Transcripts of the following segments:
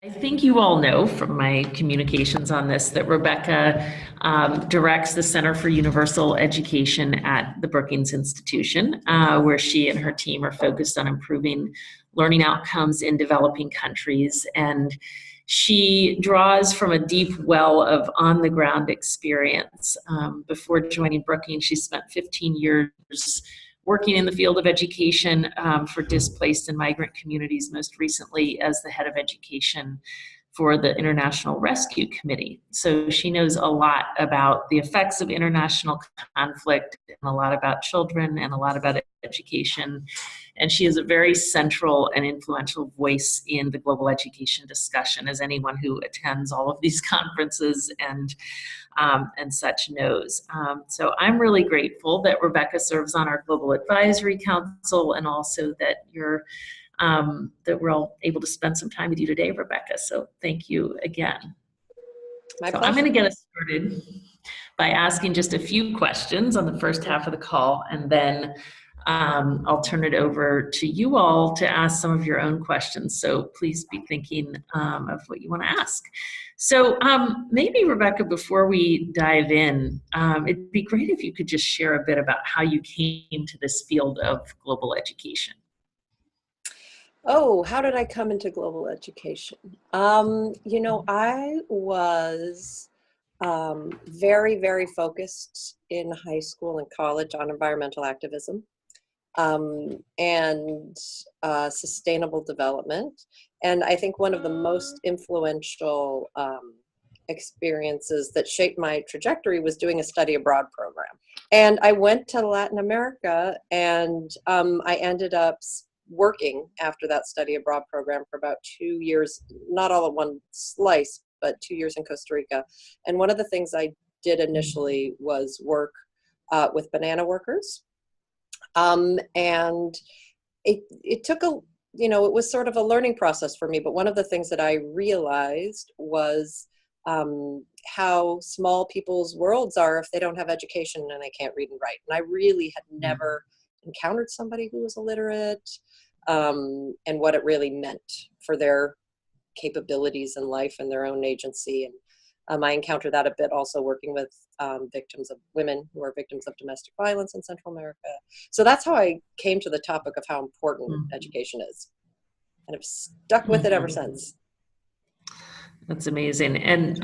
I think you all know from my communications on this that Rebecca directs the Center for Universal Education at the Brookings Institution, where she and her team are focused on improving learning outcomes in developing countries. And she draws from a deep well of on the ground experience. Before joining Brookings, she spent 15 years working in the field of education for displaced and migrant communities, most recently as the head of education for the International Rescue Committee. So she knows a lot about the effects of international conflict and a lot about children and a lot about education. And she is a very central and influential voice in the global education discussion, as anyone who attends all of these conferences and such knows. So I'm really grateful that Rebecca serves on our Global Advisory Council, and also that that we're all able to spend some time with you today, Rebecca. So thank you again. My pleasure. I'm going to get us started by asking just a few questions on the first half of the call, and then I'll turn it over to you all to ask some of your own questions. So please be thinking of what you want to ask. So maybe, Rebecca, before we dive in, it'd be great if you could just share a bit about how you came to this field of global education. Oh, how did I come into global education? I was very, very focused in high school and college on environmental activism and sustainable development. And I think one of the most influential experiences that shaped my trajectory was doing a study abroad program. And I went to Latin America, and I ended up working after that study abroad program for about 2 years, not all at one slice, but 2 years in Costa Rica. And one of the things I did initially was work with banana workers. And it took it was sort of a learning process for me. But one of the things that I realized was how small people's worlds are if they don't have education and they can't read and write. And I really had never encountered somebody who was illiterate, and what it really meant for their capabilities in life and their own agency. And I encountered that a bit also working with women who are victims of domestic violence in Central America. So that's how I came to the topic of how important education is. And I've stuck with it ever since. That's amazing. And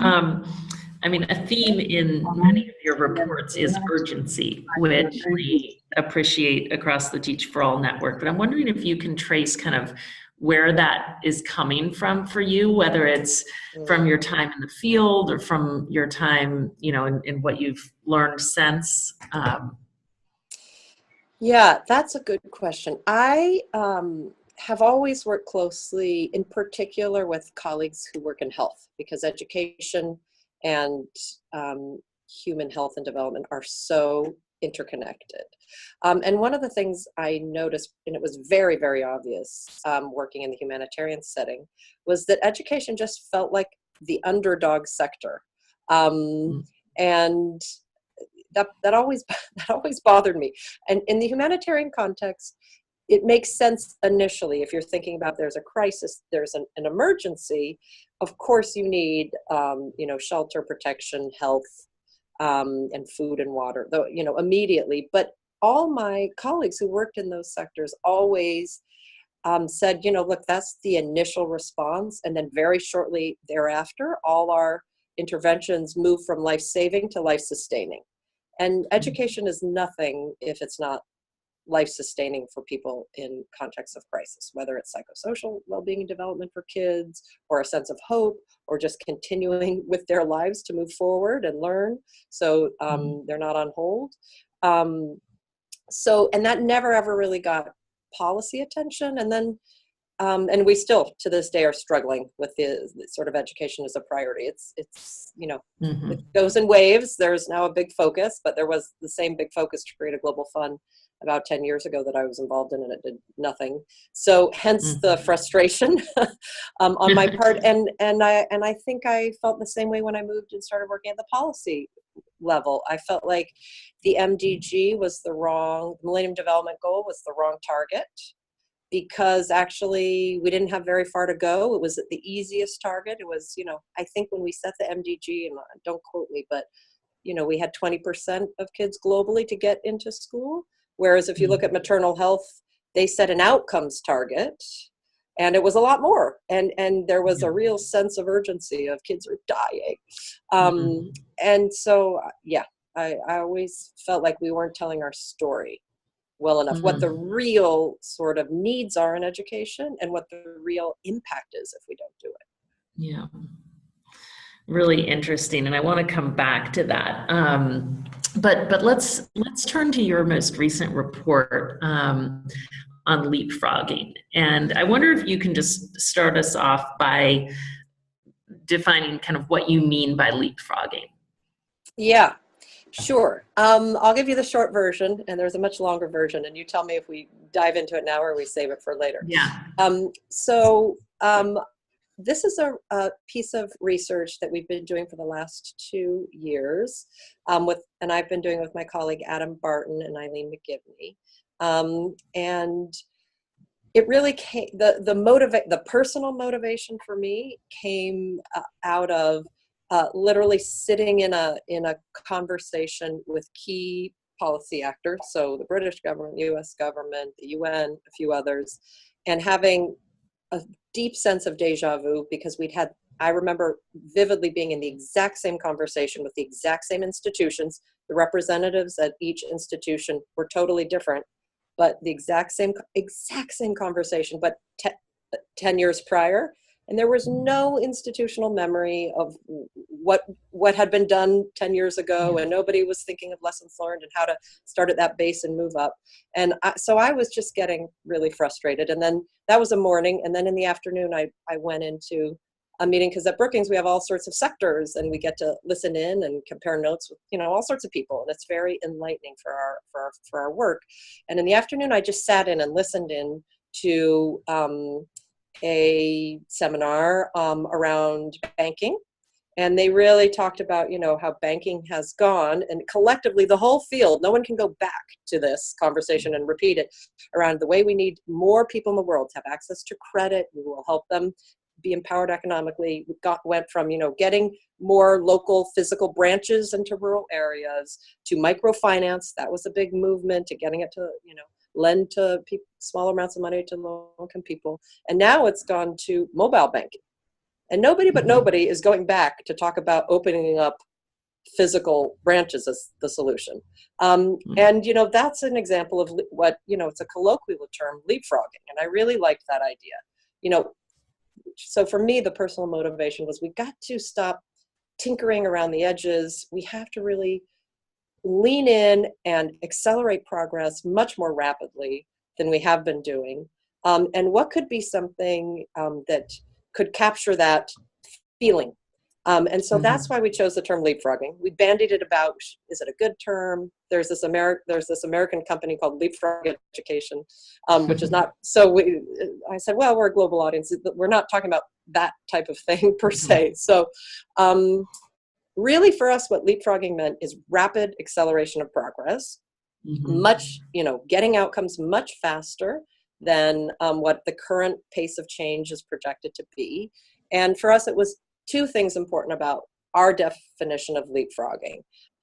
I mean, a theme in many of your reports is urgency, which we appreciate across the Teach for All network. But I'm wondering if you can trace kind of where that is coming from for you, whether it's from your time in the field or from your time, in what you've learned since. Yeah, that's a good question. I have always worked closely, in particular with colleagues who work in health, because education and human health and development are so interconnected. And one of the things I noticed, and it was very, very obvious working in the humanitarian setting, was that education just felt like the underdog sector. And that always bothered me. And in the humanitarian context, it makes sense initially. If you're thinking about there's a crisis, there's an emergency, of course you need shelter, protection, health, and food and water, though, immediately. But all my colleagues who worked in those sectors always said, look, that's the initial response. And then very shortly thereafter, all our interventions move from life-saving to life-sustaining. And education is nothing if it's not life-sustaining for people in contexts of crisis, whether it's psychosocial well-being and development for kids, or a sense of hope, or just continuing with their lives to move forward and learn, so they're not on hold. And that never ever really got policy attention. And then and we still to this day are struggling with the sort of education as a priority. It's it goes in waves. There's now a big focus, but there was the same big focus to create a global fund about 10 years ago that I was involved in, and it did nothing. So hence the frustration on my part. And I think I felt the same way when I moved and started working at the policy level. I felt like the MDG was the Millennium Development Goal was the wrong target. because actually we didn't have very far to go. It was the easiest target. It was, I think when we set the MDG, and don't quote me, but we had 20% of kids globally to get into school. Whereas if you look at maternal health, they set an outcomes target, and it was a lot more. And there was a real sense of urgency of kids are dying. And so, I always felt like we weren't telling our story well enough, what the real sort of needs are in education and what the real impact is if we don't do it. Yeah. Really interesting. And I want to come back to that. But let's turn to your most recent report on leapfrogging. And I wonder if you can just start us off by defining kind of what you mean by leapfrogging. Yeah, sure. I'll give you the short version, and there's a much longer version, and you tell me if we dive into it now or we save it for later. Yeah. This is a piece of research that we've been doing for the last 2 years, and I've been doing with my colleague Adam Barton and Eileen McGivney. And it really came, the personal motivation for me came out of literally sitting in a conversation with key policy actors, so the British government, US government, the UN, a few others, and having a deep sense of deja vu, because I remember vividly being in the exact same conversation with the exact same institutions. The representatives at each institution were totally different, but the exact same conversation, but 10 years prior. And there was no institutional memory of what had been done 10 years ago, and nobody was thinking of lessons learned and how to start at that base and move up. And so I was just getting really frustrated. And then that was a morning. And then in the afternoon, I went into a meeting, because at Brookings, we have all sorts of sectors, and we get to listen in and compare notes with, all sorts of people. And it's very enlightening for our work. And in the afternoon, I just sat in and listened in to a seminar around banking. And they really talked about, how banking has gone, and collectively the whole field, no one can go back to this conversation and repeat it, around the way we need more people in the world to have access to credit. We will help them be empowered economically. Went from, getting more local physical branches into rural areas, to microfinance. That was a big movement, to getting it to, lend to smaller amounts of money to low-income people. And now it's gone to mobile banking. And nobody is going back to talk about opening up physical branches as the solution. And, that's an example of what, it's a colloquial term, leapfrogging. And I really liked that idea. So for me, the personal motivation was, we got to stop tinkering around the edges. We have to really lean in and accelerate progress much more rapidly than we have been doing. And what could be something that could capture that feeling? And so that's why we chose the term leapfrogging. We bandied it about, is it a good term? There's this American company called Leapfrog Education, which is not, I said, well, we're a global audience. We're not talking about that type of thing per se. So really for us, what leapfrogging meant is rapid acceleration of progress, much, getting outcomes much faster than what the current pace of change is projected to be. And for us, it was two things important about our definition of leapfrogging,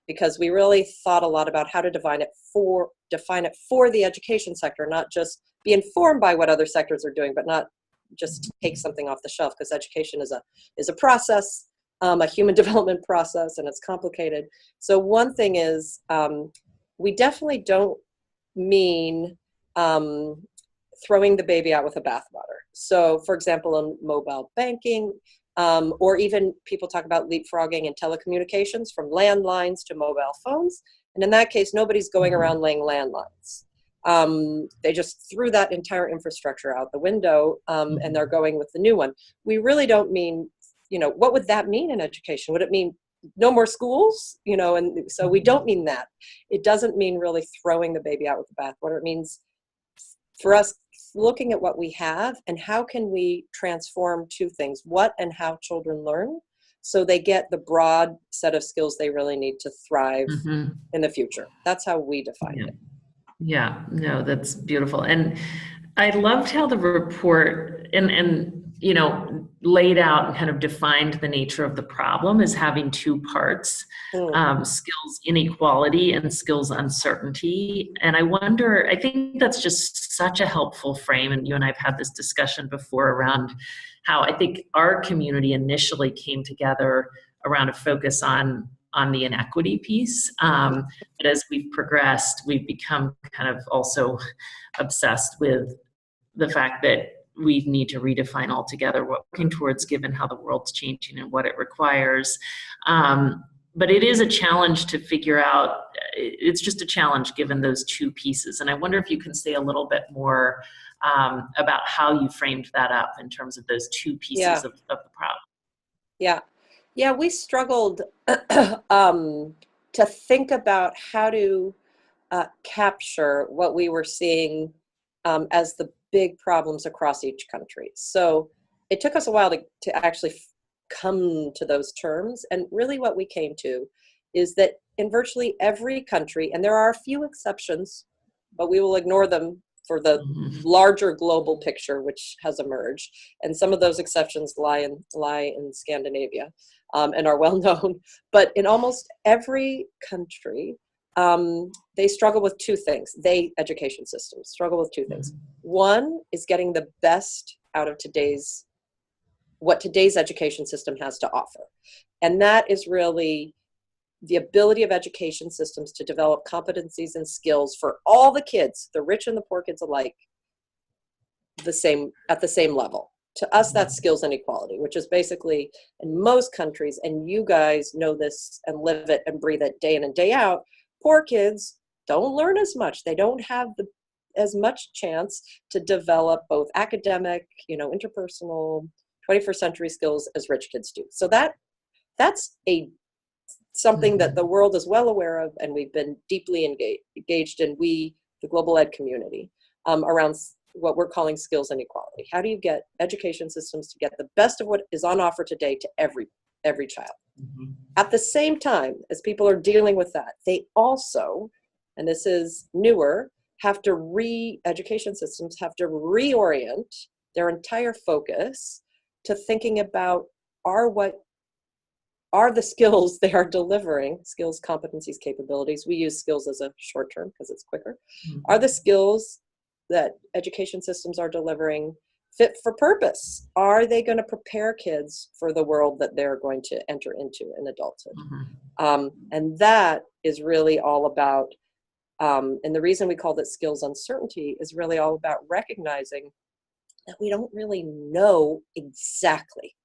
because we really thought a lot about how to define it for the education sector, not just be informed by what other sectors are doing, but not just take something off the shelf, because education is a process, a human development process, and it's complicated. So one thing is, we definitely don't mean throwing the baby out with the bathwater. So for example, in mobile banking, or even people talk about leapfrogging in telecommunications, from landlines to mobile phones. And in that case, nobody's going around laying landlines. They just threw that entire infrastructure out the window, and they're going with the new one. We really don't mean, what would that mean in education? Would it mean no more schools? And so we don't mean that. It doesn't mean really throwing the baby out with the bathwater. It means, for us, looking at what we have and how can we transform two things: what and how children learn, so they get the broad set of skills they really need to thrive in the future. That's how we define it. Yeah, no, that's beautiful. And I loved how the report laid out and kind of defined the nature of the problem as having two parts, Mm, skills inequality and skills uncertainty. And I think that's just such a helpful frame. And you and I have had this discussion before around how I think our community initially came together around a focus on the inequity piece. But as we've progressed, we've become kind of also obsessed with the fact that we need to redefine altogether what we're working towards given how the world's changing and what it requires. But it is a challenge to figure out. It's just a challenge given those two pieces. And I wonder if you can say a little bit more about how you framed that up in terms of those two yeah, pieces of the problem. yeah. Yeah, we struggled to think about how to capture what we were seeing as the big problems across each country. So it took us a while to actually come to those terms. And really what we came to is that in virtually every country, and there are a few exceptions, but we will ignore them for the larger global picture which has emerged. And some of those exceptions lie in Scandinavia and are well known. But in almost every country, they struggle with two things. Education systems struggle with two things. One is getting the best out of what today's education system has to offer. And that is really the ability of education systems to develop competencies and skills for all the kids, the rich and the poor kids alike, at the same level. To us, that's skills inequality, which is basically in most countries, and you guys know this and live it and breathe it day in and day out, poor kids don't learn as much. They don't have as much chance to develop both academic, interpersonal, 21st century skills as rich kids do. So that's something that the world is well aware of, and we've been deeply engaged in, the global ed community, around what we're calling skills inequality. How do you get education systems to get the best of what is on offer today to every child? At the same time, as people are dealing with that, they also, and this is newer, education systems have to reorient their entire focus to thinking about what are the skills they are delivering, skills, competencies, capabilities. We use skills as a short term because it's quicker. Are the skills that education systems are delivering fit for purpose? Are they going to prepare kids for the world that they're going to enter into in adulthood? And that is really all about, and the reason we called it skills uncertainty is really all about recognizing that we don't really know exactly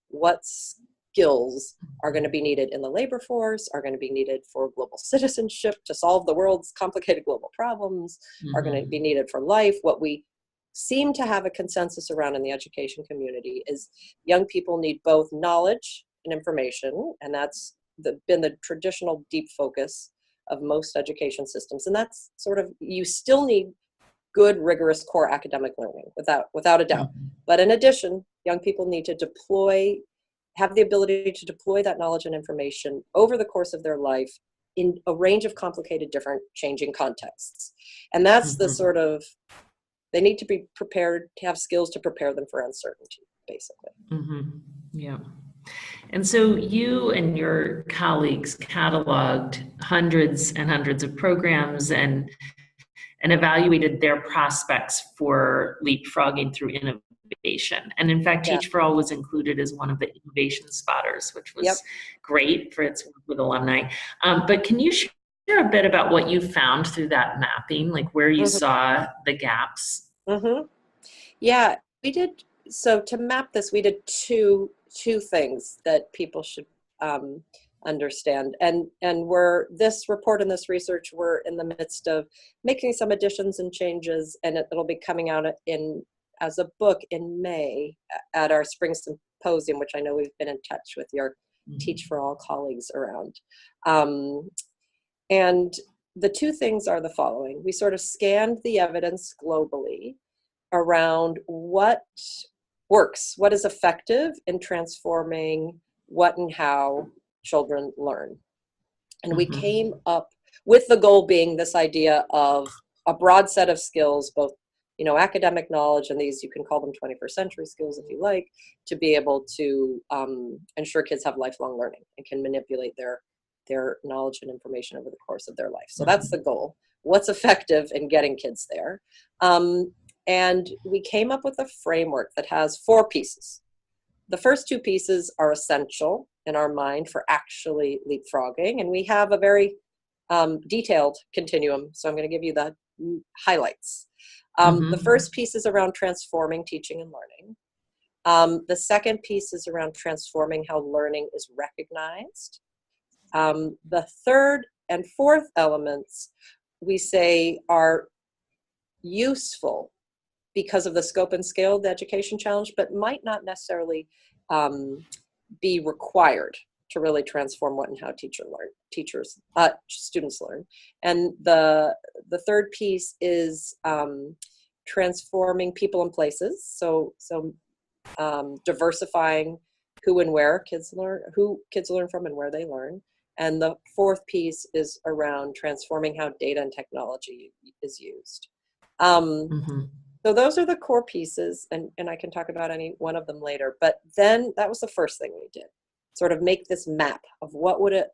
what skills are going to be needed in the labor force, are going to be needed for global citizenship to solve the world's complicated global problems, are going to be needed for life. What we seem to have a consensus around in the education community is young people need both knowledge and information, and that's been the traditional deep focus of most education systems. And that's sort of, you still need good, rigorous core academic learning, without a doubt. But in addition, young people need to have the ability to deploy that knowledge and information over the course of their life in a range of complicated, different, changing contexts. And that's the sort of, they need to be prepared to have skills to prepare them for uncertainty, basically. Yeah. And so you and your colleagues cataloged hundreds and hundreds of programs and evaluated their prospects for leapfrogging through innovation. And in fact, Teach for All was included as one of the innovation spotters, which was great for its work with alumni. But can you share a bit about what you found through that mapping, like where you saw the gaps? Yeah, we did. So to map this, we did two things that people should understand. And this report and this research, we're in the midst of making some additions and changes, and it'll be coming out as a book in May at our spring symposium, which I know we've been in touch with your Teach for All colleagues around. And the two things are the following. We sort of scanned the evidence globally around what works, what is effective in transforming what and how children learn. And we came up with the goal being this idea of a broad set of skills, both academic knowledge, and these, you can call them 21st century skills if you like, to be able to ensure kids have lifelong learning and can manipulate their knowledge and information over the course of their life. So that's the goal. What's effective in getting kids there? And we came up with a framework that has 4 pieces. The first 2 pieces are essential in our mind for actually leapfrogging, and we have a very detailed continuum, so I'm going to give you the highlights. The first piece is around transforming teaching and learning. The second piece is around transforming how learning is recognized. The third and fourth elements, we say, are useful because of the scope and scale of the education challenge, but might not necessarily be required to really transform what and how students learn. And the third piece is transforming people and places. So diversifying who and where kids learn, who kids learn from and where they learn. And the fourth piece is around transforming how data and technology is used. So those are the core pieces, and I can talk about any one of them later. But then that was the first thing we did, sort of make this map of what would it,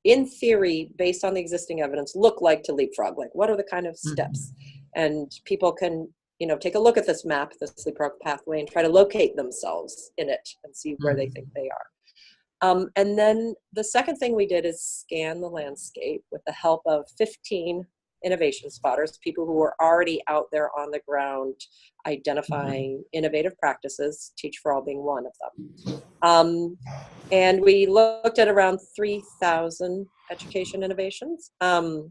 in theory, based on the existing evidence, look like to leapfrog. Like, what are the kind of steps? And people can, take a look at this map, this leapfrog pathway, and try to locate themselves in it and see where they think they are. And then the second thing we did is scan the landscape with the help of 15 innovation spotters, people who were already out there on the ground identifying innovative practices, Teach for All being one of them. And we looked at around 3,000 education innovations, and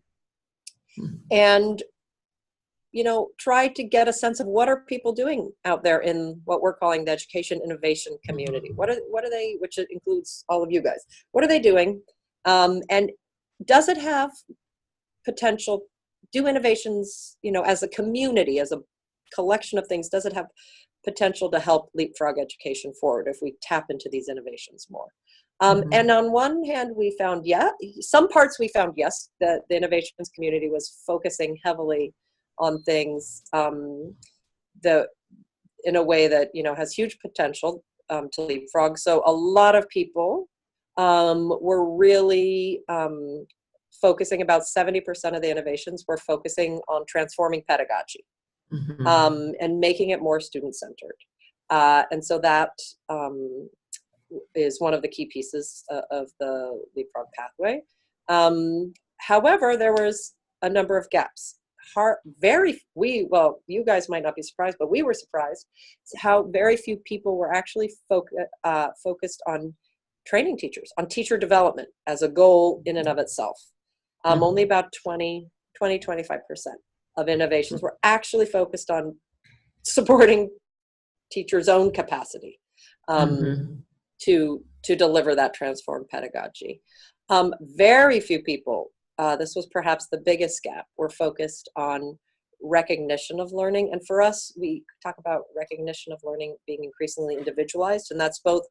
tried to get a sense of what are people doing out there in what we're calling the education innovation community. What are they, which includes all of you guys, what are they doing? And does it have potential? Do innovations, as a community, as a collection of things, does it have potential to help leapfrog education forward if we tap into these innovations more? And on one hand, we found, some parts we found, yes, that the innovations community was focusing heavily on things in a way that, has huge potential to leapfrog. So a lot of people were really focusing, about 70% of the innovations were focusing on transforming pedagogy and making it more student-centered. And so that is one of the key pieces of the leapfrog pathway. However, there was a number of gaps. You guys might not be surprised, but we were surprised how very few people were actually focused on training teachers, on teacher development as a goal in and of itself. Only about 25% of innovations were actually focused on supporting teachers' own capacity to deliver that transformed pedagogy. Very few people, this was perhaps the biggest gap, were focused on recognition of learning. And for us, we talk about recognition of learning being increasingly individualized, and that's both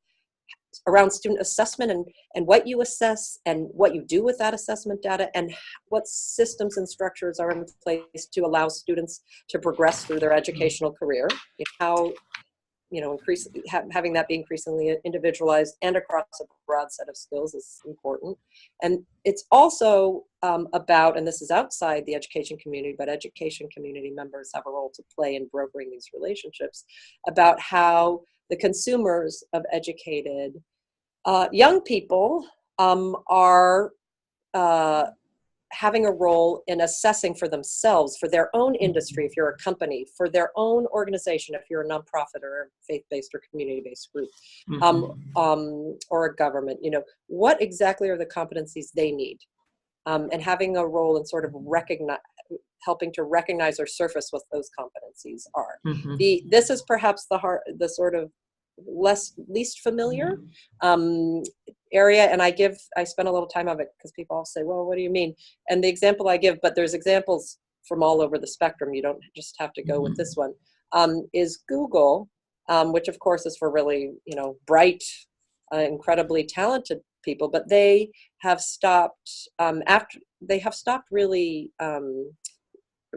around student assessment and what you assess and what you do with that assessment data, and what systems and structures are in place to allow students to progress through their educational career. How, having that be increasingly individualized and across a broad set of skills is important. And it's also about, and this is outside the education community, but education community members have a role to play in brokering these relationships, about how the consumers of educated young people are having a role in assessing for themselves, for their own industry, if you're a company, for their own organization, if you're a nonprofit or a faith-based or community-based group, or a government, what exactly are the competencies they need, and having a role in sort of helping to recognize or surface what those competencies are. This is perhaps the sort of least familiar area, and I spend a little time on it because people all say, well, what do you mean? And the example I give, but there's examples from all over the spectrum, you don't just have to go with this one, is Google, which of course is for really bright, incredibly talented people, but they have stopped really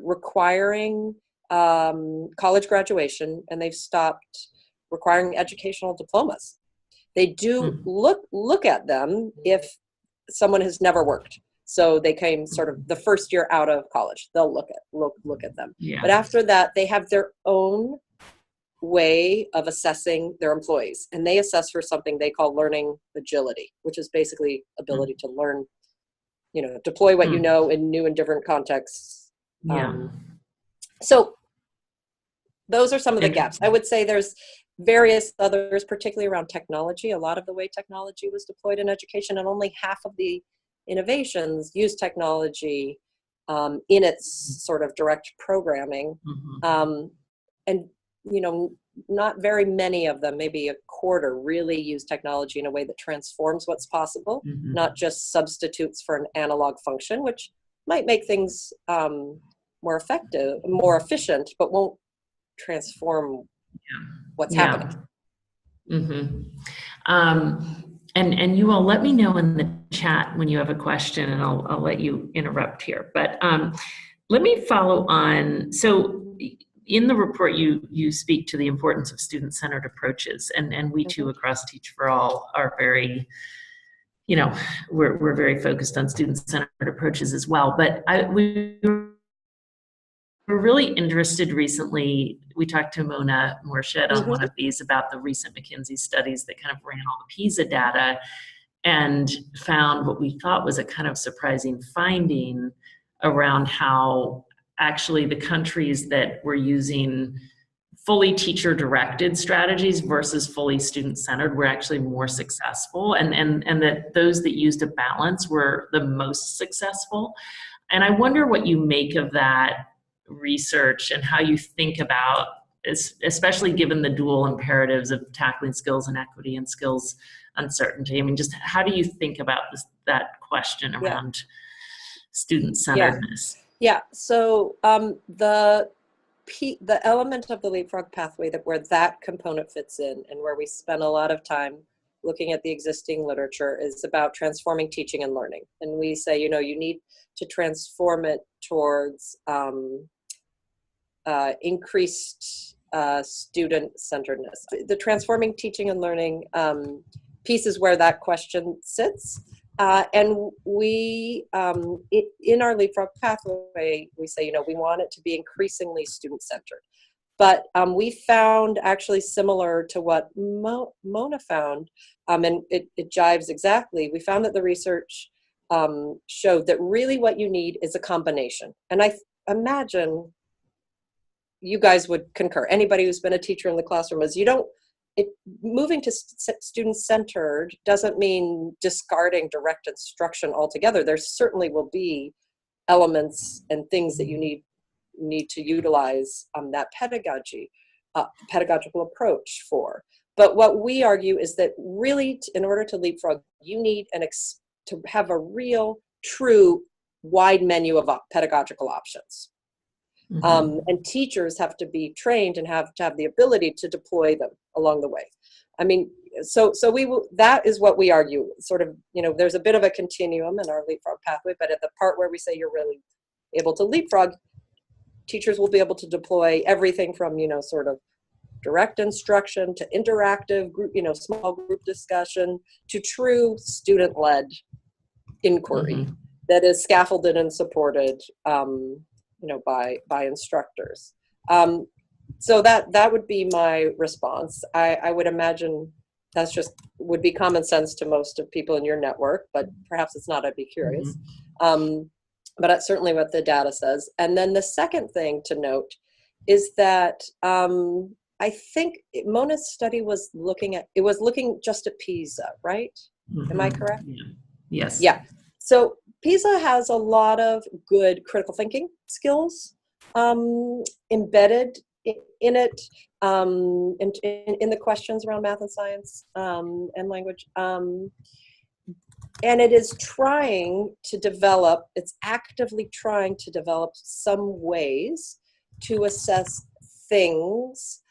requiring college graduation, and they've stopped requiring educational diplomas. They do look at them if someone has never worked. So they came sort of the first year out of college, they'll look at them. Yeah. But after that, they have their own way of assessing their employees, and they assess for something they call learning agility, which is basically ability to learn, deploy what you know in new and different contexts. Yeah. So those are some of the gaps. I would say there's various others, particularly around technology. A lot of the way technology was deployed in education, and only half of the innovations use technology in its sort of direct programming. And, not very many of them, maybe a quarter, really use technology in a way that transforms what's possible, not just substitutes for an analog function, which might make things more effective, more efficient, but won't transform what's happening. And you all let me know in the chat when you have a question, and I'll let you interrupt here. But let me follow on. So in the report, you speak to the importance of student-centered approaches, and we too across Teach for All are very, we're very focused on student-centered approaches as well. But we were really interested recently. We talked to Mona Morshed on one of these about the recent McKinsey studies that kind of ran all the PISA data and found what we thought was a kind of surprising finding around how actually the countries that were using fully teacher-directed strategies versus fully student-centered were actually more successful, and that those that used a balance were the most successful. And I wonder what you make of that research and how you think about, especially given the dual imperatives of tackling skills inequity and skills uncertainty. I mean, just how do you think about that question around student-centeredness? Yeah. So the element of the leapfrog pathway where that component fits in, and where we spend a lot of time looking at the existing literature, is about transforming teaching and learning. And we say, you need to transform it towards increased student-centeredness. The transforming teaching and learning piece is where that question sits. And we, in our leapfrog pathway, we say, we want it to be increasingly student-centered. But we found, actually similar to what Mona found, and it jives exactly, we found that the research showed that really what you need is a combination. And I imagine you guys would concur. Anybody who's been a teacher in the classroom is, moving to student-centered doesn't mean discarding direct instruction altogether. There certainly will be elements and things that you need to utilize that pedagogical approach for. But what we argue is that really, in order to leapfrog, you need to have a real, true, wide menu of pedagogical options. And teachers have to be trained and have to have the ability to deploy them along the way. I mean, so that is what we argue. Sort of, there's a bit of a continuum in our leapfrog pathway, but at the part where we say you're really able to leapfrog, teachers will be able to deploy everything from, sort of direct instruction to interactive group, small group discussion, to true student-led inquiry that is scaffolded and supported by instructors. So that would be my response. I would imagine that's would be common sense to most of people in your network, but perhaps it's not. I'd be curious. But that's certainly what the data says. And then the second thing to note is that I think Mona's study was looking just at PISA, right? Am I correct? Yeah. Yes. Yeah. So PISA has a lot of good critical thinking skills embedded in it, in the questions around math and science and language. And it is actively trying to develop some ways to assess things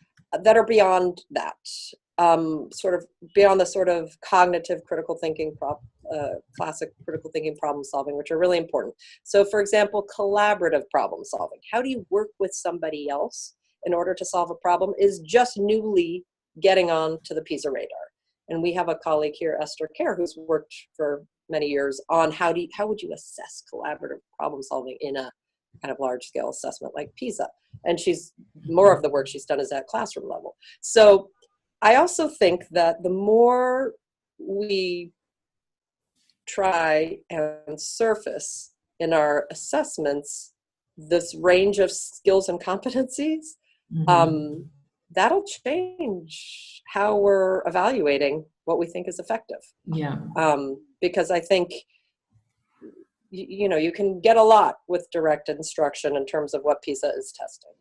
that are beyond that, sort of beyond the sort of cognitive critical thinking classic critical thinking problem solving, which are really important. So for example, collaborative problem solving. How do you work with somebody else in order to solve a problem is just newly getting on to the PISA radar. And we have a colleague here, Esther Kerr, who's worked for many years on how would you assess collaborative problem solving in a kind of large scale assessment like PISA. And more of the work she's done is at classroom level. So I also think that the more we try and surface in our assessments this range of skills and competencies, that'll change how we're evaluating what we think is effective. Yeah. Because I think, you can get a lot with direct instruction in terms of what PISA is testing.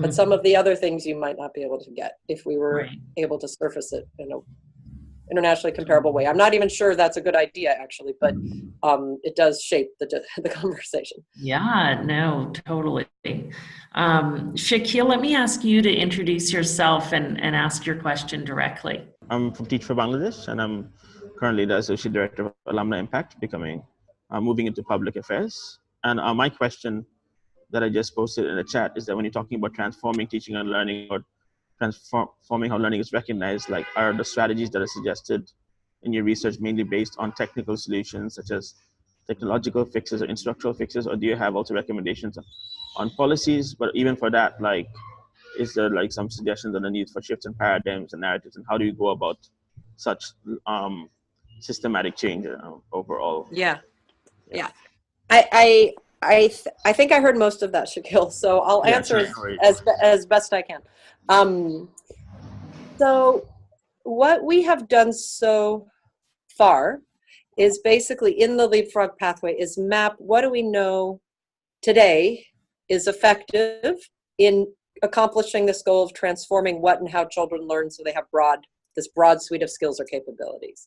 But some of the other things you might not be able to get if we were able to surface it in an internationally comparable way. I'm not even sure that's a good idea, actually, but it does shape the conversation. Yeah, no, totally. Shaquille, let me ask you to introduce yourself and ask your question directly. I'm from Teach for Bangladesh, and I'm currently the Associate Director of Alumni Impact, moving into public affairs. And my question that I just posted in the chat is that when you're talking about transforming teaching and learning, or transforming how learning is recognized, like, are the strategies that are suggested in your research mainly based on technical solutions such as technological fixes or instructional fixes, or do you have also recommendations on policies? But even for that, like, is there like some suggestions on the need for shifts in paradigms and narratives, and how do you go about such systematic change overall? Yeah. I think I heard most of that, Shaquille, so I'll answer as best I can. So what we have done so far is basically in the leapfrog pathway is map what do we know today is effective in accomplishing this goal of transforming what and how children learn so they have this broad suite of skills or capabilities.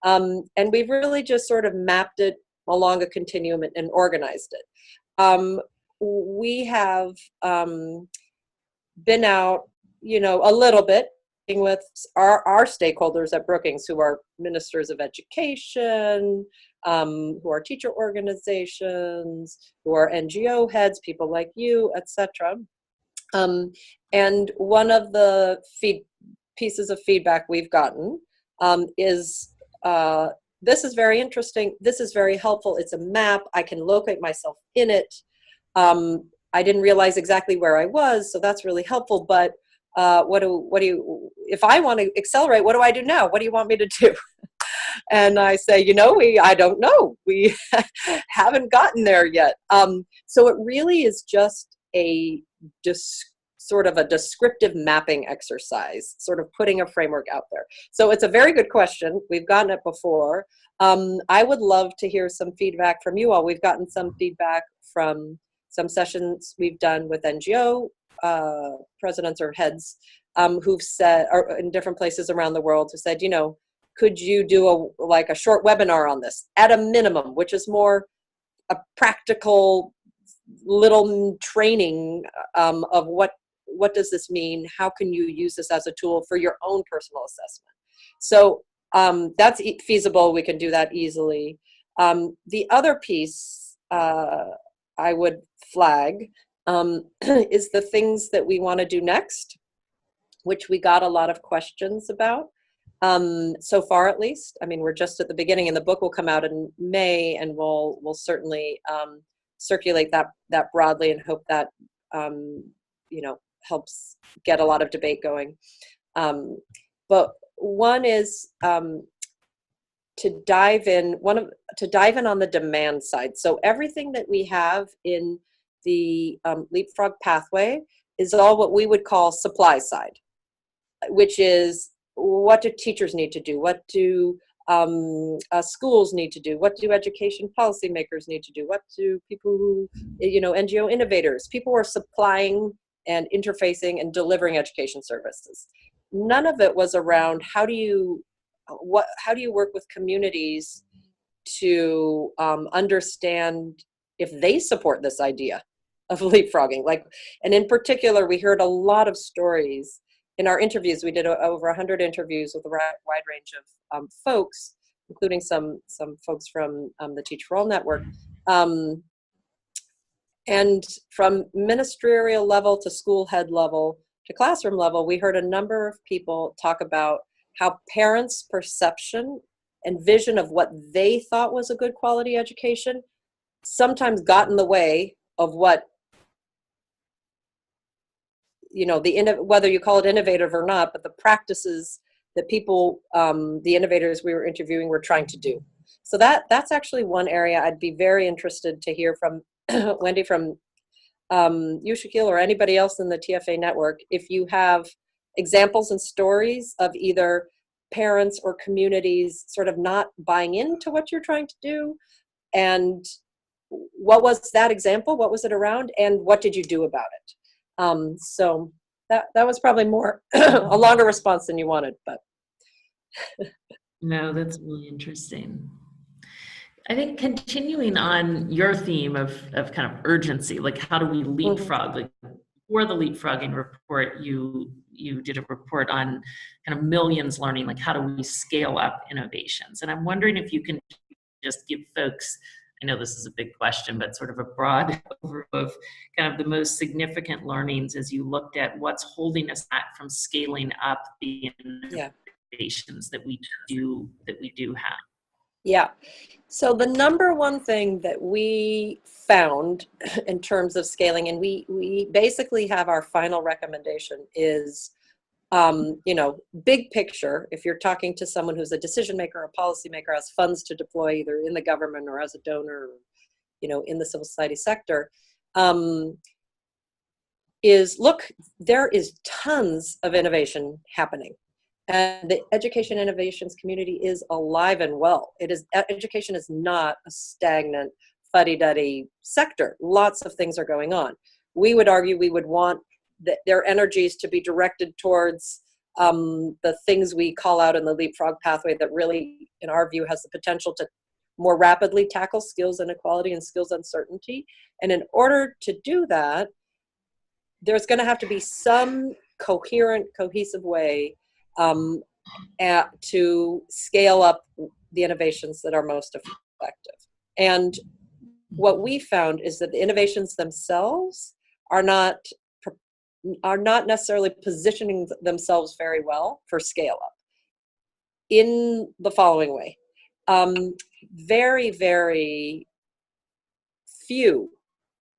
And we've really just sort of mapped it along a continuum and organized it. We have been out, a little bit with our stakeholders at Brookings, who are ministers of education, who are teacher organizations, who are NGO heads, people like you, etc. And one of the pieces of feedback we've gotten is, this is very interesting, this is very helpful, it's a map, I can locate myself in it. I didn't realize exactly where I was, so that's really helpful, but if I want to accelerate, what do I do now? What do you want me to do? And I say, I don't know. We haven't gotten there yet. So it really is just sort of a descriptive mapping exercise, sort of putting a framework out there. So it's a very good question. We've gotten it before. I would love to hear some feedback from you all. We've gotten some feedback from some sessions we've done with NGO presidents or heads who've said, or in different places around the world, who said, could you do a short webinar on this at a minimum, which is more a practical little training of what does this mean? How can you use this as a tool for your own personal assessment? So that's feasible. We can do that easily. The other piece I would flag is the things that we want to do next, which we got a lot of questions about. So far, at least. I mean, we're just at the beginning, and the book will come out in May, and we'll certainly circulate that broadly, and hope that helps get a lot of debate going. But one is to dive in on the demand side. So everything that we have in the leapfrog pathway is all what we would call supply side, which is, what do teachers need to do? What do schools need to do? What do education policymakers need to do? What do people who, NGO innovators, people who are supplying and interfacing and delivering education services? None of it was around how do you work with communities to understand if they support this idea of leapfrogging. And in particular, we heard a lot of stories in our interviews. We did over 100 interviews with a wide range of folks including some folks from the Teach for All network. And from ministerial level to school head level to classroom level, we heard a number of people talk about how parents' perception and vision of what they thought was a good quality education sometimes got in the way of what, you know, whether you call it innovative or not, but the practices that people, the innovators we were interviewing, were trying to do. So that's actually one area I'd be very interested to hear from Wendy, from you, Shaquille, or anybody else in the TFA network, if you have examples and stories of either parents or communities sort of not buying into what you're trying to do, and what was that example, what was it around, and what did you do about it? So that was probably more a longer response than you wanted, but. No, that's really interesting. I think continuing on your theme of kind of urgency, like how do we leapfrog? Like for the leapfrogging report, you did a report on kind of millions learning, like how do we scale up innovations? And I'm wondering if you can just give folks, I know this is a big question, but sort of a broad overview of kind of the most significant learnings as you looked at what's holding us back from scaling up the innovations that we do have. Yeah. So the number one thing that we found in terms of scaling, and we basically have our final recommendation is, you know, big picture, if you're talking to someone who's a decision maker, a policy maker, has funds to deploy either in the government or as a donor, or, you know, in the civil society sector, is look, there is tons of innovation happening. And the education innovations community is alive and well. Education is not a stagnant, fuddy-duddy sector. Lots of things are going on. We would argue we would want their energies to be directed towards the things we call out in the leapfrog pathway that really, in our view, has the potential to more rapidly tackle skills inequality and skills uncertainty. And in order to do that, there's going to have to be some coherent, cohesive way to scale up the innovations that are most effective. And what we found is that the innovations themselves are not necessarily positioning themselves very well for scale up in the following way. Very, very few,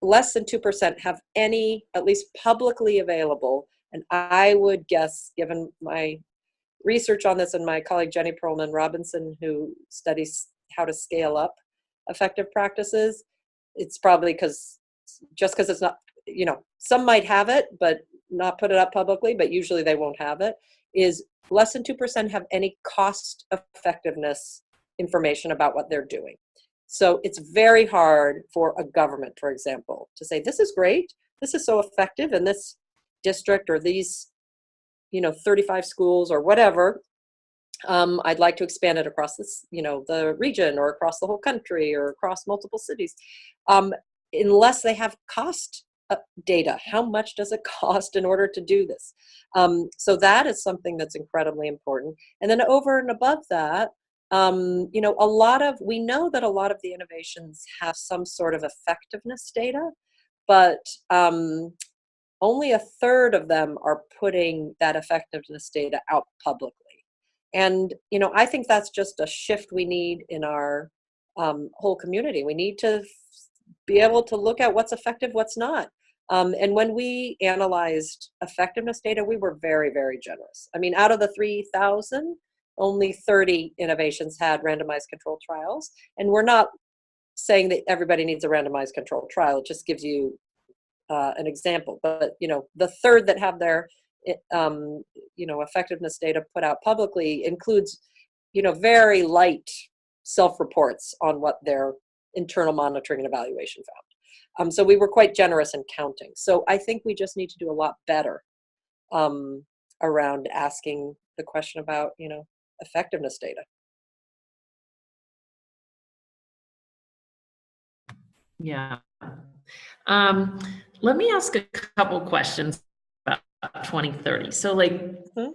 less than 2%, have any, at least publicly available, and I would guess, given my research on this and my colleague Jenny Perlman Robinson, who studies how to scale up effective practices, it's probably because it's not, you know, some might have it, but not put it up publicly, but usually they won't have it, is less than 2% have any cost effectiveness information about what they're doing. So it's very hard for a government, for example, to say, this is great, this is so effective in this district or these, you know, 35 schools or whatever. I'd like to expand it across this, you know, the region or across the whole country or across multiple cities, unless they have cost data. How much does it cost in order to do this? So that is something that's incredibly important. And then over and above that, you know, we know that a lot of the innovations have some sort of effectiveness data, but only a third of them are putting that effectiveness data out publicly. And, you know, I think that's just a shift we need in our whole community. We need to be able to look at what's effective, what's not. And when we analyzed effectiveness data, we were very, very generous. I mean, out of the 3,000, only 30 innovations had randomized controlled trials. And we're not saying that everybody needs a randomized controlled trial. It just gives you an example. But, you know, the third that have their, you know, effectiveness data put out publicly includes, you know, very light self-reports on what their internal monitoring and evaluation found. So we were quite generous in counting. So I think we just need to do a lot better around asking the question about, you know, effectiveness data. Yeah. Let me ask a couple questions about 2030. So like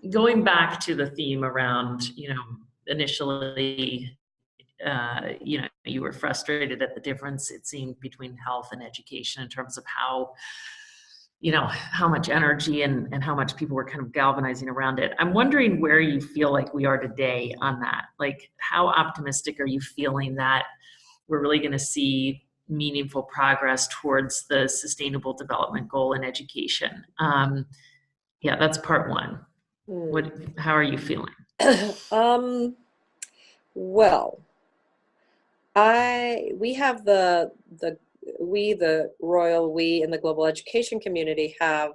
going back to the theme around, you know, initially you were frustrated at the difference it seemed between health and education in terms of how much energy and how much people were kind of galvanizing around it. I'm wondering where you feel like we are today on that. Like, how optimistic are you feeling that we're really going to see meaningful progress towards the Sustainable Development Goal in education? That's part one. How are you feeling? Well, we have the royal we in the global education community have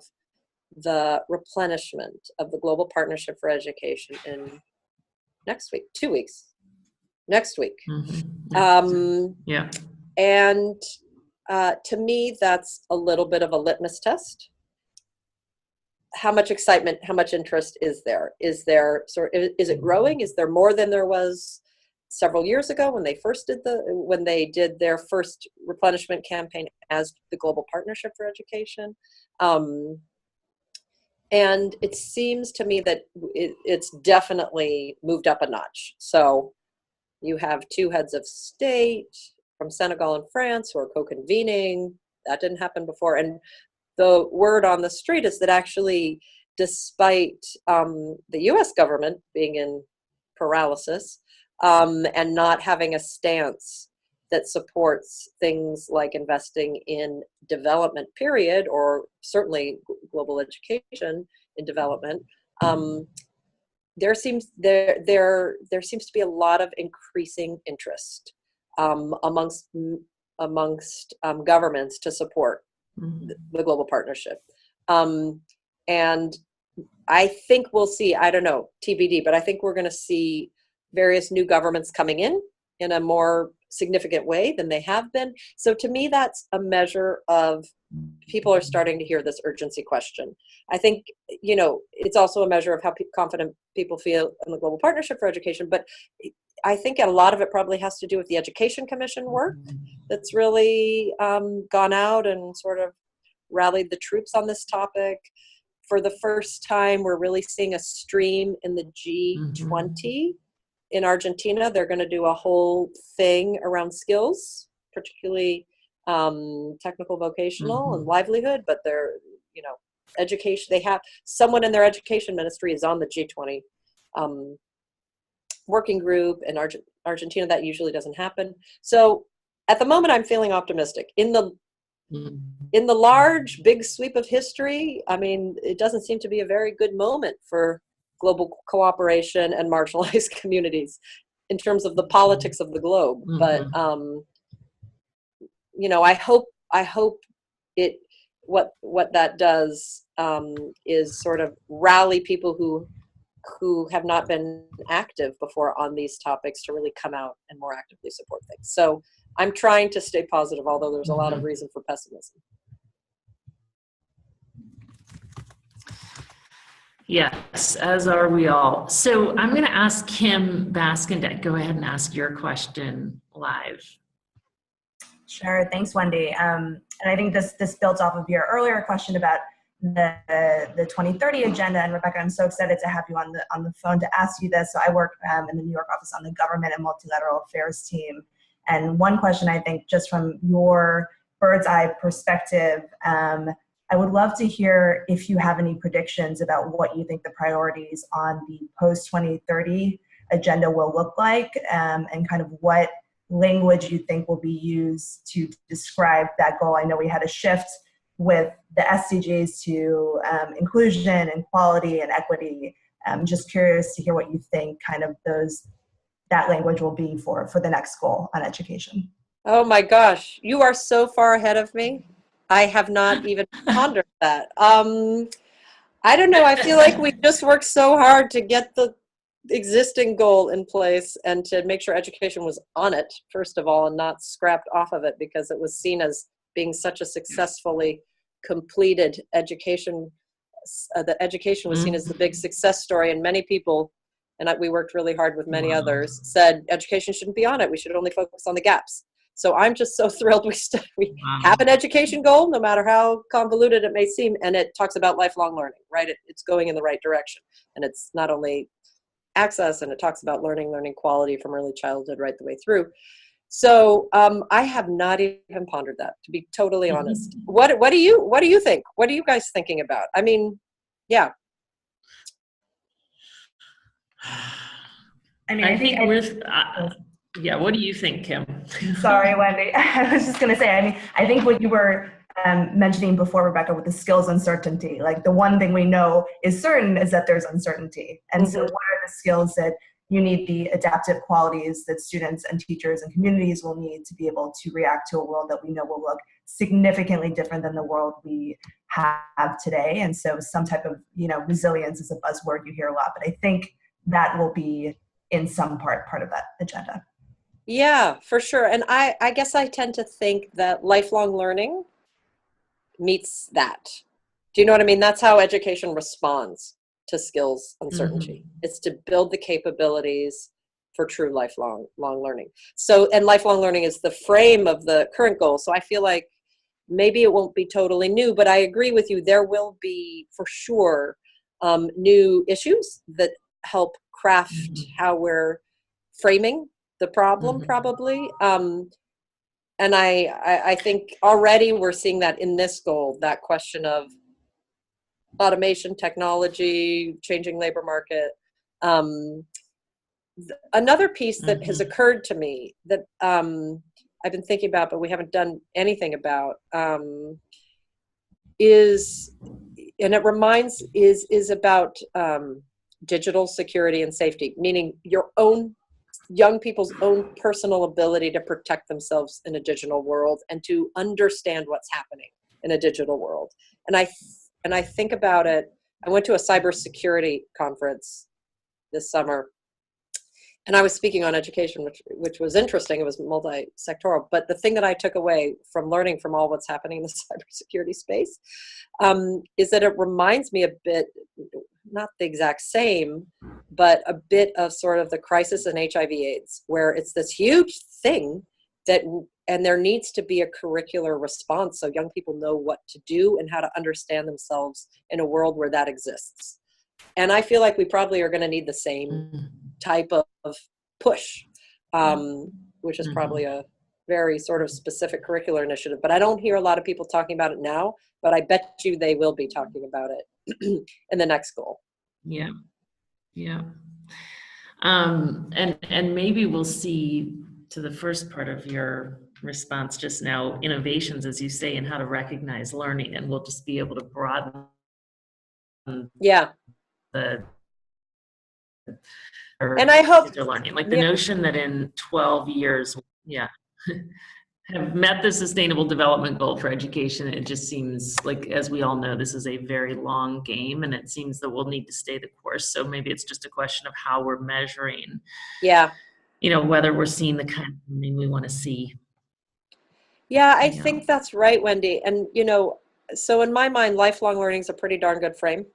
the replenishment of the Global Partnership for Education in next week, 2 weeks, next week. And to me, that's a little bit of a litmus test. How much excitement, how much interest is there? Is it growing? Is there more than there was several years ago when they did their first replenishment campaign as the Global Partnership for Education? And it seems to me that it's definitely moved up a notch. So you have 2 heads of state from Senegal and France who are co-convening. That didn't happen before. And the word on the street is that actually, despite the US government being in paralysis and not having a stance that supports things like investing in development, period, or certainly global education in development, there seems to be a lot of increasing interest amongst governments to support the global partnership. And I think we'll see, I don't know, TBD, but I think we're going to see various new governments coming in a more significant way than they have been. So to me, that's a measure of people are starting to hear this urgency question. I think, it's also a measure of how confident people feel in the Global Partnership for Education, but I think a lot of it probably has to do with the Education Commission work that's really gone out and sort of rallied the troops on this topic. For the first time, we're really seeing a stream in the G20. In Argentina, they're going to do a whole thing around skills, particularly technical, vocational, and livelihood, but they're, education, they have someone in their education ministry is on the G20 working group. In Argentina, that usually doesn't happen. So at the moment, I'm feeling optimistic. In the large, big sweep of history, I mean, it doesn't seem to be a very good moment for global cooperation and marginalized communities in terms of the politics of the globe. But, I hope what that does is sort of rally people who have not been active before on these topics to really come out and more actively support things. So I'm trying to stay positive, although there's a lot of reason for pessimism. Yes, as are we all. So I'm going to ask Kim Baskin to go ahead and ask your question live. Sure, thanks, Wendy. And I think this builds off of your earlier question about the 2030 agenda. And Rebecca, I'm so excited to have you on the phone to ask you this. So I work in the New York office on the Government and Multilateral Affairs team. And one question, I think, just from your bird's eye perspective, I would love to hear if you have any predictions about what you think the priorities on the post-2030 agenda will look like, and kind of what language you think will be used to describe that goal. I know we had a shift with the SDGs to inclusion and equality and equity. I'm just curious to hear what you think kind of that language will be for the next goal on education. Oh my gosh, you are so far ahead of me. I have not even pondered that. I don't know. I feel like we just worked so hard to get the existing goal in place and to make sure education was on it, first of all, and not scrapped off of it because it was seen as being such a successfully completed education. That education was seen as the big success story, and many people, and we worked really hard with many others, said education shouldn't be on it. We should only focus on the gaps. So I'm just so thrilled we have an education goal, no matter how convoluted it may seem, and it talks about lifelong learning, right? It's going in the right direction, and it's not only access, and it talks about learning quality from early childhood right the way through. So I have not even pondered that, to be totally honest. What do you think? What are you guys thinking about? I mean, yeah. I think yeah, what do you think, Kim? Sorry, Wendy. I was just going to say, I mean, I think what you were mentioning before, Rebecca, with the skills uncertainty, like the one thing we know is certain is that there's uncertainty. And so what are the skills that you need, the adaptive qualities that students and teachers and communities will need to be able to react to a world that we know will look significantly different than the world we have today. And so some type of, resilience is a buzzword you hear a lot, but I think that will be in some part of that agenda. Yeah, for sure. And I guess I tend to think that lifelong learning meets that. Do you know what I mean? That's how education responds to skills uncertainty. It's to build the capabilities for true lifelong learning. So, and lifelong learning is the frame of the current goal. So I feel like maybe it won't be totally new, but I agree with you. There will be for sure new issues that help craft how we're framing the problem, probably. And I think already we're seeing that in this goal, that question of automation, technology, changing labor market. Another piece that has occurred to me that I've been thinking about, but we haven't done anything about, is about digital security and safety, meaning your own young people's own personal ability to protect themselves in a digital world and to understand what's happening in a digital world. And I think about it. I went to a cybersecurity conference this summer, and I was speaking on education, which was interesting. It was multi-sectoral. But the thing that I took away from learning from all what's happening in the cybersecurity space is that it reminds me a bit, not the exact same, but a bit of sort of the crisis in HIV/AIDS, where it's this huge thing and there needs to be a curricular response so young people know what to do and how to understand themselves in a world where that exists. And I feel like we probably are going to need the same type of push, which is probably a very sort of specific curricular initiative. But I don't hear a lot of people talking about it now, but I bet you they will be talking about it in the next goal. Yeah. And maybe we'll see, to the first part of your response just now, innovations, as you say, in how to recognize learning, and we'll just be able to broaden the and I hope learning, like the notion that in 12 years, have met the sustainable development goal for education. It just seems like, as we all know, this is a very long game, and it seems that we'll need to stay the course. So maybe it's just a question of how we're measuring, whether we're seeing the kind of learning we want to see. Yeah, I think that's right, Wendy. And, so in my mind, lifelong learning is a pretty darn good frame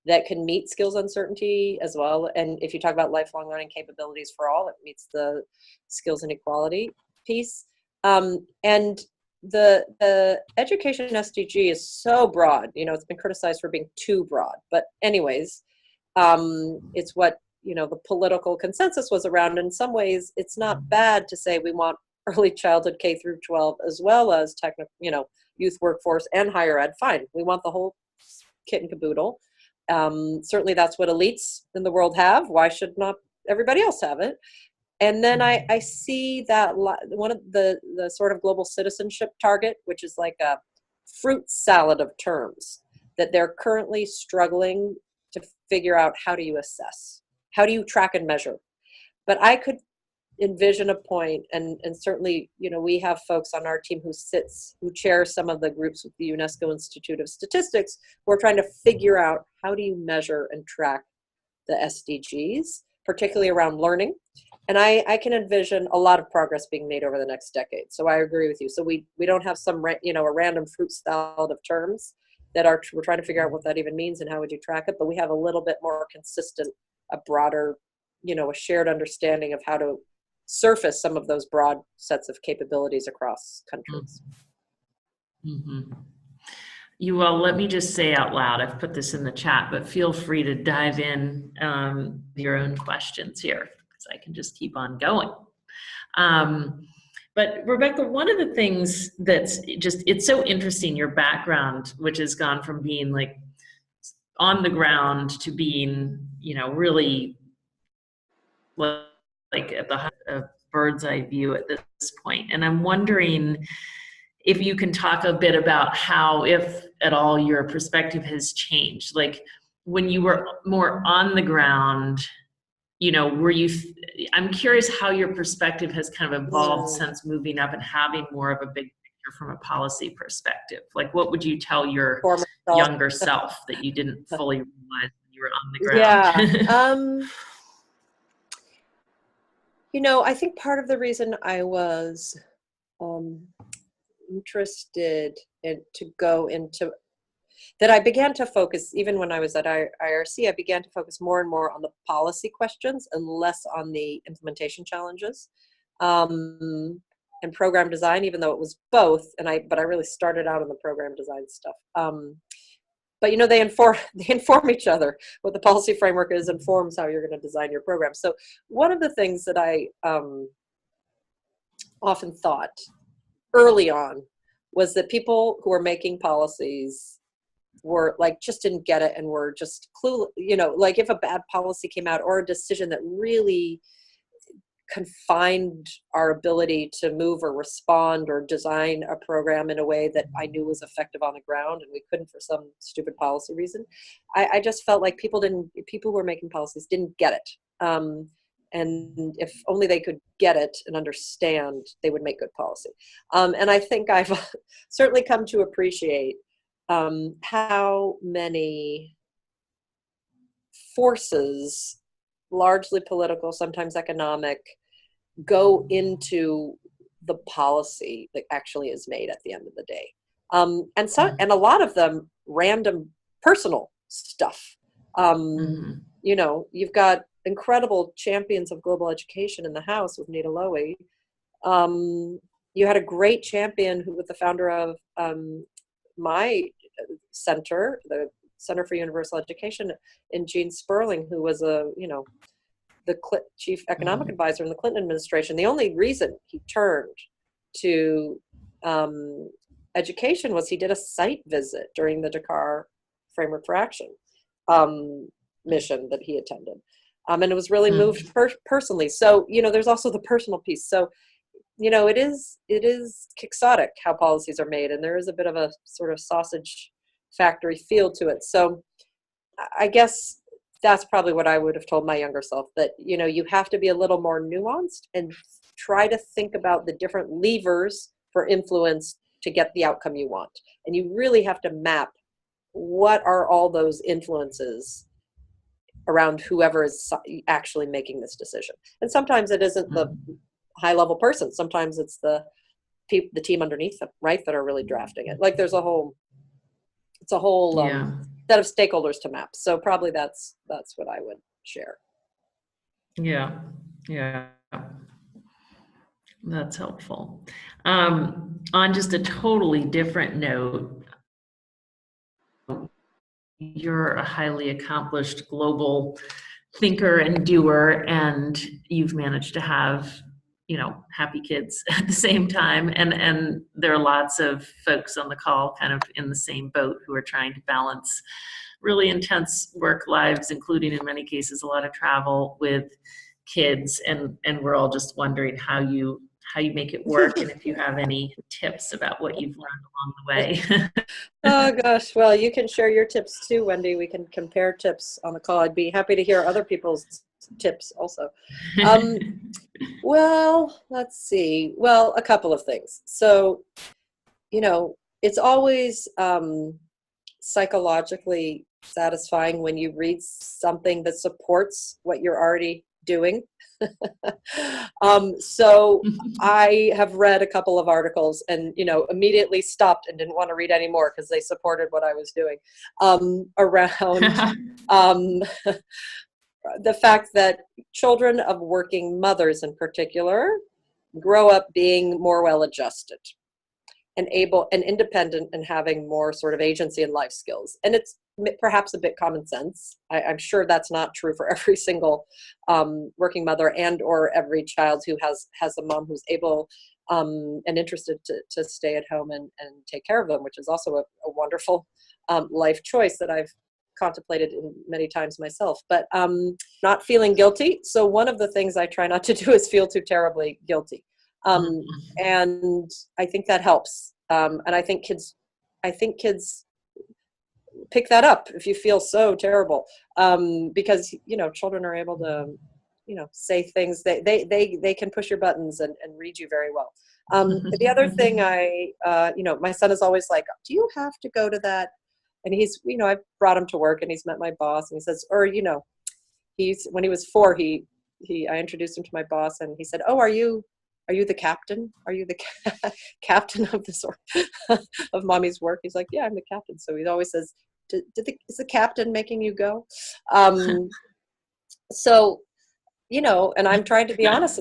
that can meet skills uncertainty as well. And if you talk about lifelong learning capabilities for all, it meets the skills inequality piece. And the education SDG is so broad. It's been criticized for being too broad. But anyways, it's what, the political consensus was around. In some ways, it's not bad to say we want early childhood K through 12, as well as technical, youth workforce and higher ed. Fine. We want the whole kit and caboodle. Certainly that's what elites in the world have. Why should not everybody else have it? And then I see that one of the sort of global citizenship target, which is like a fruit salad of terms that they're currently struggling to figure out, how do you assess? How do you track and measure? But I could envision a point, and certainly, we have folks on our team who chair some of the groups with the UNESCO Institute of Statistics, who are trying to figure out, how do you measure and track the SDGs, particularly around learning. And I can envision a lot of progress being made over the next decade. So I agree with you. So we don't have some, a random fruit salad of terms that we're trying to figure out what that even means and how would you track it. But we have a little bit more consistent, a broader, a shared understanding of how to surface some of those broad sets of capabilities across countries. You all, let me just say out loud, I've put this in the chat, but feel free to dive in your own questions here, because I can just keep on going. But Rebecca, one of the things that's just, it's so interesting, your background, which has gone from being like on the ground to being, really like at the bird's eye view at this point. And I'm wondering if you can talk a bit about how, if at all, your perspective has changed. Like when you were more on the ground, I'm curious how your perspective has kind of evolved since moving up and having more of a big picture from a policy perspective. Like what would you tell your younger self that you didn't fully realize when you were on the ground? Yeah. I think part of the reason I was interested to go into that, I began to focus, even when I was at IRC, I began to focus more and more on the policy questions and less on the implementation challenges and program design, even though it was both. But I really started out on the program design stuff. But they inform each other. What the policy framework is informs how you're going to design your program. So one of the things that I often thought early on was that people who were making policies were like, just didn't get it and were just clueless. Like if a bad policy came out or a decision that really confined our ability to move or respond or design a program in a way that I knew was effective on the ground, and we couldn't for some stupid policy reason, I just felt like people who were making policies didn't get it. And if only they could get it and understand, they would make good policy. And I think I've certainly come to appreciate how many forces, largely political, sometimes economic, go into the policy that actually is made at the end of the day. And a lot of them random personal stuff. You've got incredible champions of global education in the House with Nita Lowey. You had a great champion who was the founder of my center, the Center for Universal Education, in Gene Sperling, who was the chief economic advisor in the Clinton administration. The only reason he turned to education was he did a site visit during the Dakar Framework for Action mission that he attended. And it was really moved personally. So, there's also the personal piece. So, it is quixotic how policies are made, and there is a bit of a sort of sausage factory feel to it. So I guess that's probably what I would have told my younger self, that, you have to be a little more nuanced and try to think about the different levers for influence to get the outcome you want. And you really have to map what are all those influences around whoever is actually making this decision. And sometimes it isn't the high level person. Sometimes it's the team underneath them, right, that are really drafting it. Like there's a whole set of stakeholders to map. So probably that's what I would share. Yeah. That's helpful. On just a totally different note, you're a highly accomplished global thinker and doer, and you've managed to have, happy kids at the same time. And there are lots of folks on the call kind of in the same boat who are trying to balance really intense work lives, including in many cases a lot of travel with kids. And we're all just wondering how you make it work, and if you have any tips about what you've learned along the way. Oh gosh, well, you can share your tips too, Wendy. We can compare tips on the call. I'd be happy to hear other people's tips also. Well, let's see. Well, a couple of things. So, it's always psychologically satisfying when you read something that supports what you're already doing. So I have read a couple of articles and, immediately stopped and didn't want to read any more because they supported what I was doing around the fact that children of working mothers in particular grow up being more well-adjusted. and able and independent and having more sort of agency and life skills. And it's perhaps a bit common sense. I'm sure that's not true for every single working mother and or every child who has a mom who's able and interested to stay at home and take care of them, which is also a wonderful life choice that I've contemplated many times myself, but not feeling guilty. So one of the things I try not to do is feel too terribly guilty. And I think that helps. And I think kids pick that up if you feel so terrible, because, children are able to, say things, they can push your buttons and read you very well. The other thing my son is always like, do you have to go to that? And he's, I brought him to work and he's met my boss and he says, or, when he was 4, I introduced him to my boss and he said, oh, are you the captain? Are you the captain of this of mommy's work? He's like, yeah, I'm the captain. So he always says, is the captain making you go? So, and I'm trying to be honest,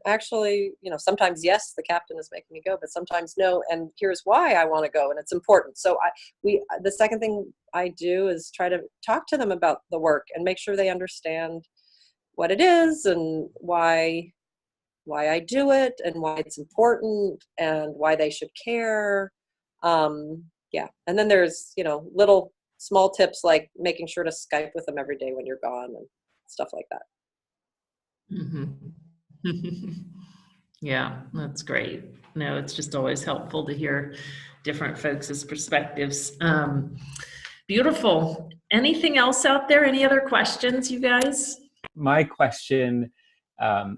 actually, sometimes yes, the captain is making me go, but sometimes no. And here's why I want to go. And it's important. So the second thing I do is try to talk to them about the work and make sure they understand what it is and why I do it and why it's important and why they should care. Yeah. And then there's, little small tips like making sure to Skype with them every day when you're gone and stuff like that. Yeah, that's great. No, it's just always helpful to hear different folks' perspectives. Beautiful. Anything else out there? Any other questions, you guys? My question, I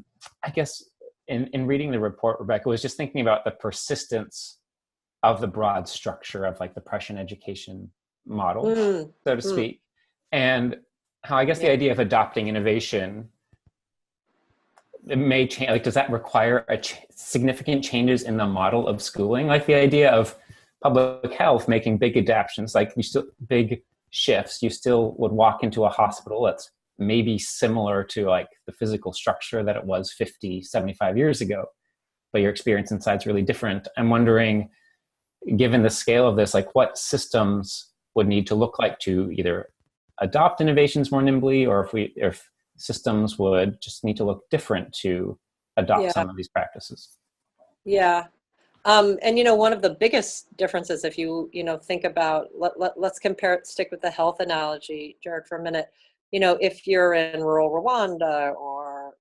guess, in reading the report, Rebecca, was just thinking about the persistence of the broad structure of like the Prussian education model, so to speak, and how I guess the idea of adopting innovation, it may change. Like, does that require significant changes in the model of schooling? Like the idea of public health making big adaptations, like big shifts. You still would walk into a hospital that's maybe similar to like the physical structure that it was 50, 75 years ago, but your experience inside is really different. I'm wondering, given the scale of this, like what systems would need to look like to either adopt innovations more nimbly, or if systems would just need to look different to adopt some of these practices. Yeah. And, one of the biggest differences, if you think about, let's stick with the health analogy, Jared, for a minute. If you're in rural Rwanda or,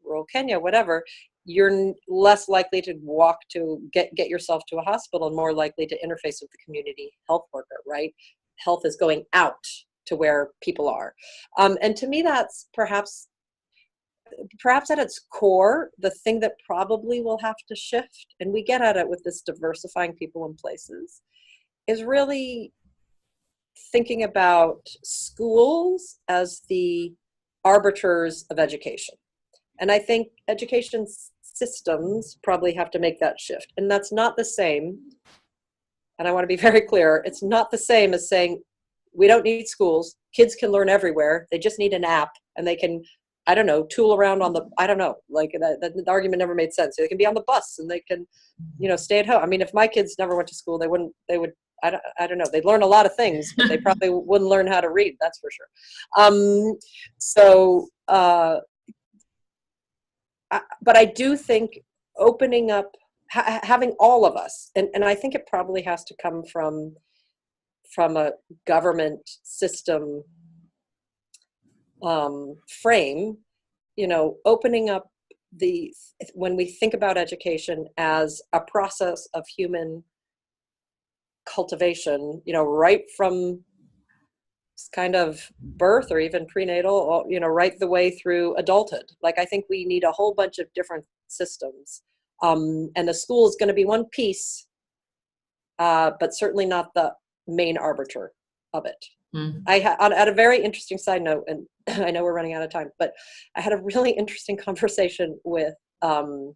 rural Kenya, whatever, you're less likely to walk to get yourself to a hospital and more likely to interface with the community health worker, right? Health is going out to where people are. And to me, that's perhaps at its core, the thing that probably will have to shift, and we get at it with this diversifying people and places, is really thinking about schools as the arbiters of education. And I think education systems probably have to make that shift. And that's not the same, and I want to be very clear, it's not the same as saying, we don't need schools, kids can learn everywhere, they just need an app, and they can, tool around on the, the argument never made sense. They can be on the bus and they can, stay at home. I mean, if my kids never went to school, they would, I don't know, they'd learn a lot of things, but they probably wouldn't learn how to read, that's for sure. But I do think opening up, having all of us, and I think it probably has to come from a government system frame, opening up when we think about education as a process of human cultivation, right from kind of birth or even prenatal, right the way through adulthood. Like, I think we need a whole bunch of different systems. And the school is going to be one piece, but certainly not the main arbiter of it. I had a very interesting side note, and I know we're running out of time, but I had a really interesting conversation with one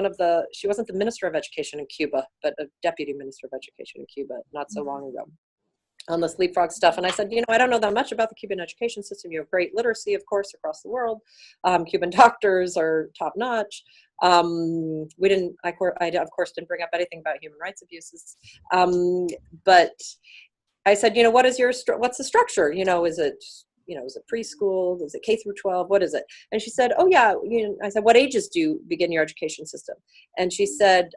of she wasn't the minister of education in Cuba, but a deputy minister of education in Cuba not so long ago. on this leapfrog stuff. And I said, I don't know that much about the Cuban education system. You have great literacy, of course, across the world. Cuban doctors are top notch. I of course didn't bring up anything about human rights abuses. But I said, what's the structure? Is it preschool? Is it K through 12? What is it? And she said, oh yeah. I said, what ages do you begin your education system? And she said,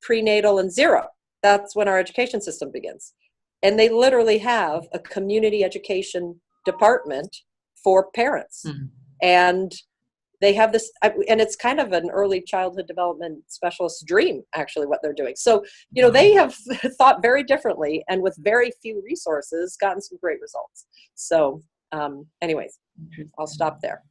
prenatal and 0. That's when our education system begins. And they literally have a community education department for parents. Mm-hmm. And they have this, and it's kind of an early childhood development specialist's dream, actually, what they're doing. So, they have thought very differently, and with very few resources, gotten some great results. So anyways, I'll stop there.